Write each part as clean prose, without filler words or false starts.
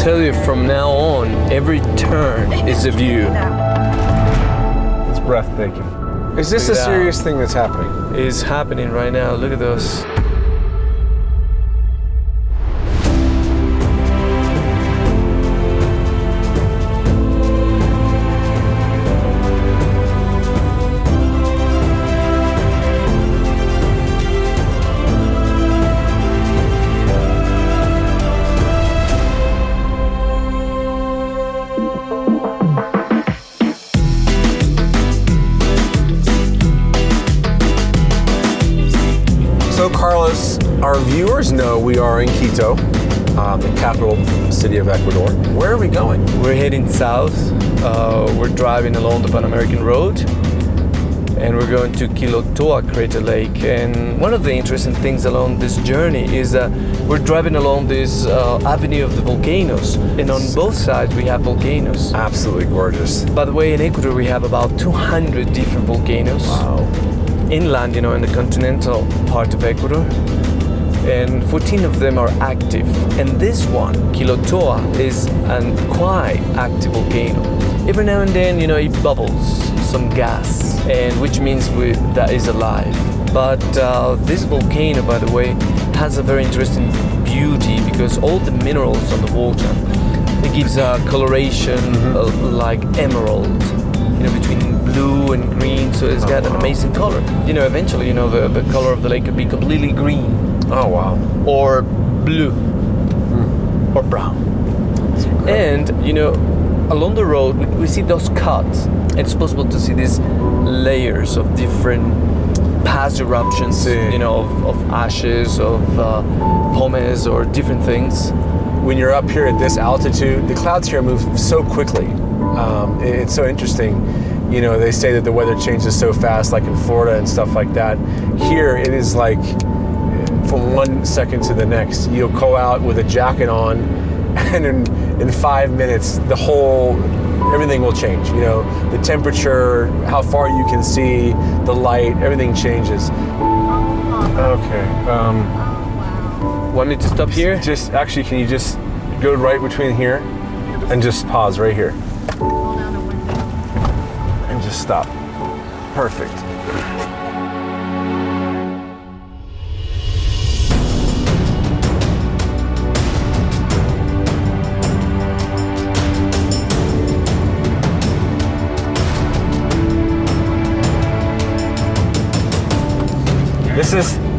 tell you from now on, every turn is a view. It's breathtaking. Is this a serious thing that's happening? It's happening right now. Look at those. So Carlos, our viewers know we are in Quito, the capital city of Ecuador. Where are we going? We're heading south. We're driving along the Pan American Road, and we're going to Quilotoa crater lake. And one of the interesting things along this journey is that we're driving along this avenue of the volcanoes, and on both sides we have volcanoes. Absolutely gorgeous. By the way, in Ecuador we have about 200 different volcanoes. Wow. Inland, in the continental part of Ecuador, and 14 of them are active. And this one, Quilotoa, is a quite active volcano. Every now and then, it bubbles some gas, and which means that is alive. But this volcano, by the way, has a very interesting beauty because all the minerals on the water, it gives a coloration like emerald, between blue and green, so it's got an amazing color. Eventually, the color of the lake could be completely green. Oh, wow. Or blue. Or brown. And, along the road, we see those cuts. It's possible to see these layers of different past eruptions, of ashes, of pumice, or different things. When you're up here at this altitude, the clouds here move so quickly. It's so interesting. They say that the weather changes so fast, like in Florida and stuff like that. Here, it is like from 1 second to the next. You'll go out with a jacket on, and in 5 minutes, everything will change. The temperature, how far you can see, the light, everything changes. Okay. Want me to stop here? Can you just go right between here and just pause right here? And just stop. Perfect.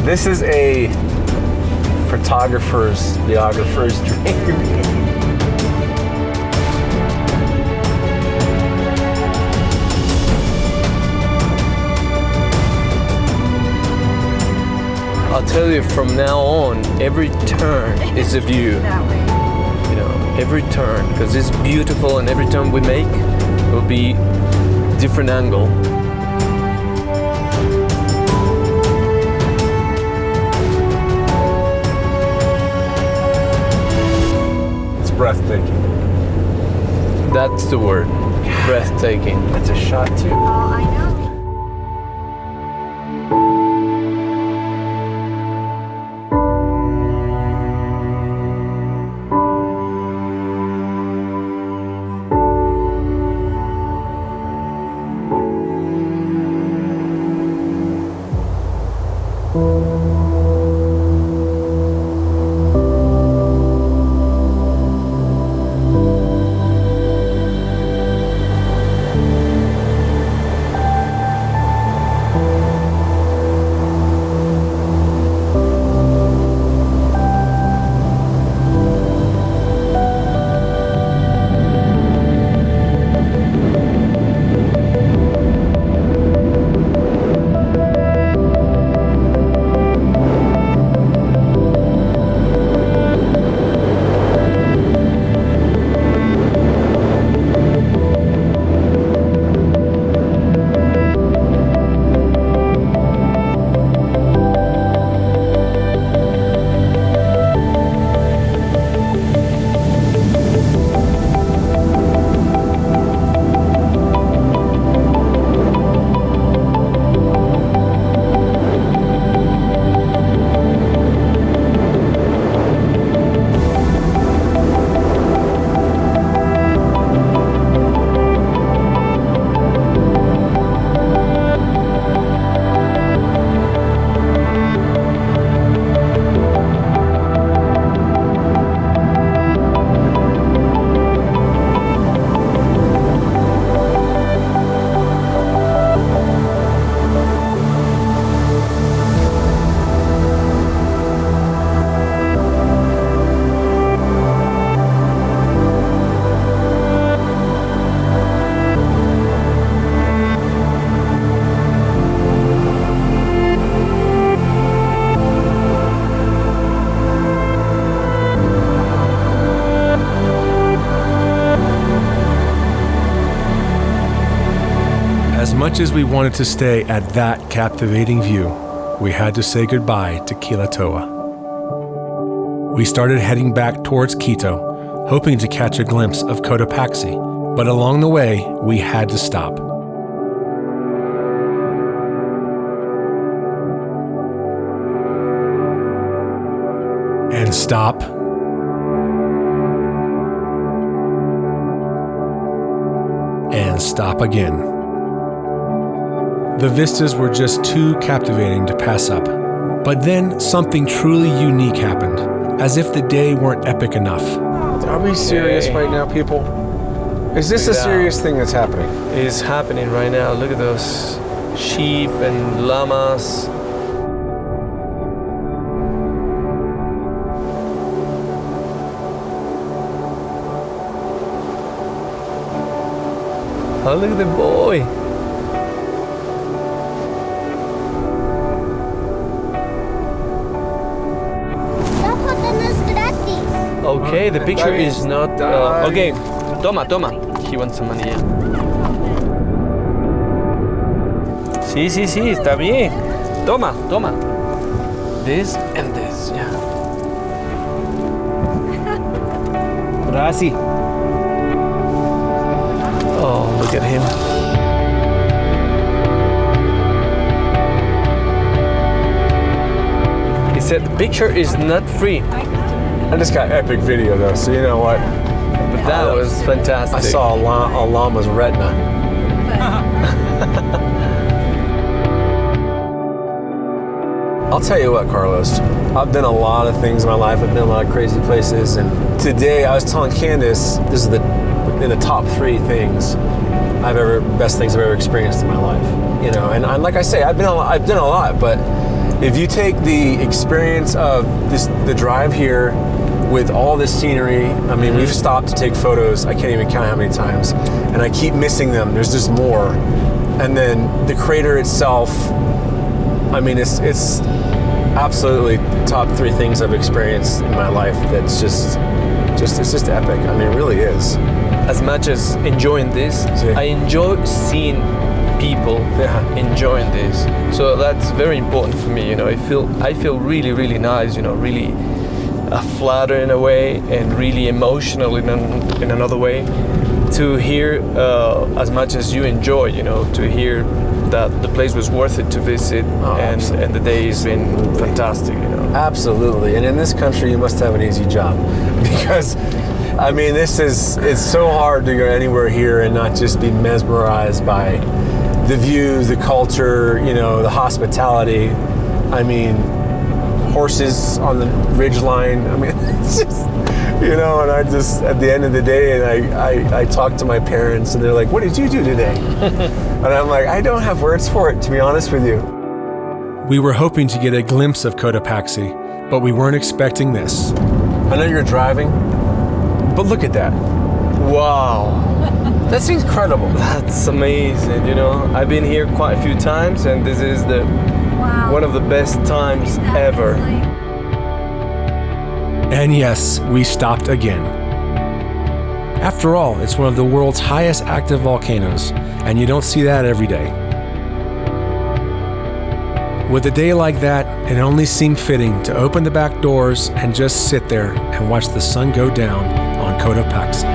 This is a videographer's dream. I'll tell you from now on, every turn is a view. Every turn, because it's beautiful, and every turn we make will be different angle. It's breathtaking. That's the word, breathtaking. That's a shot too. I know. much as we wanted to stay at that captivating view, we had to say goodbye to Quilotoa. We started heading back towards Quito, hoping to catch a glimpse of Cotopaxi, but along the way, we had to stop. And stop. And stop again. The vistas were just too captivating to pass up. But then something truly unique happened, as if the day weren't epic enough. Are we serious right now, people? Is this a serious thing that's happening? It is happening right now. Look at those sheep and llamas. Oh, look at the boy. Okay, the picture is not... okay, toma. He wants some money, yeah. Sí, está bien. Toma. This and this, yeah. Gracias. Oh, look at him. He said the picture is not free. I just got epic video though, so you know what? But that was fantastic. I saw a llama's retina. I'll tell you what, Carlos. I've done a lot of things in my life. I've been a lot of crazy places, and today I was telling Candace this is in the top 3 things best things I've ever experienced in my life. You know, and like I say, I've done a lot, but if you take the experience of the drive here with all this scenery, I mean, we've stopped to take photos. I can't even count how many times, and I keep missing them. There's just more. And then the crater itself, I mean, it's absolutely top 3 things I've experienced in my life. That's just it's just epic. I mean, it really is. As much as enjoying this, I enjoy seeing people enjoying this. So that's very important for me. You know, I feel really, really nice. You know, really flattered in a way, and really emotional in another way. To hear as much as you enjoy, you know, to hear that the place was worth it to visit, and the day has been fantastic, you know. Absolutely. And in this country, you must have an easy job, because I mean, it's so hard to go anywhere here and not just be mesmerized by the views, the culture, you know, the hospitality. I mean, horses on the ridge line. I mean, it's just, you know, and I just, at the end of the day, and I talk to my parents, and they're like, "What did you do today?" And I'm like, I don't have words for it, to be honest with you. We were hoping to get a glimpse of Cotopaxi, but we weren't expecting this. I know you're driving, but look at that. Wow. That's incredible. That's amazing, you know. I've been here quite a few times, and this is one of the best times ever. And yes, we stopped again. After all, it's one of the world's highest active volcanoes, and you don't see that every day. With a day like that, it only seemed fitting to open the back doors and just sit there and watch the sun go down on Cotopaxi.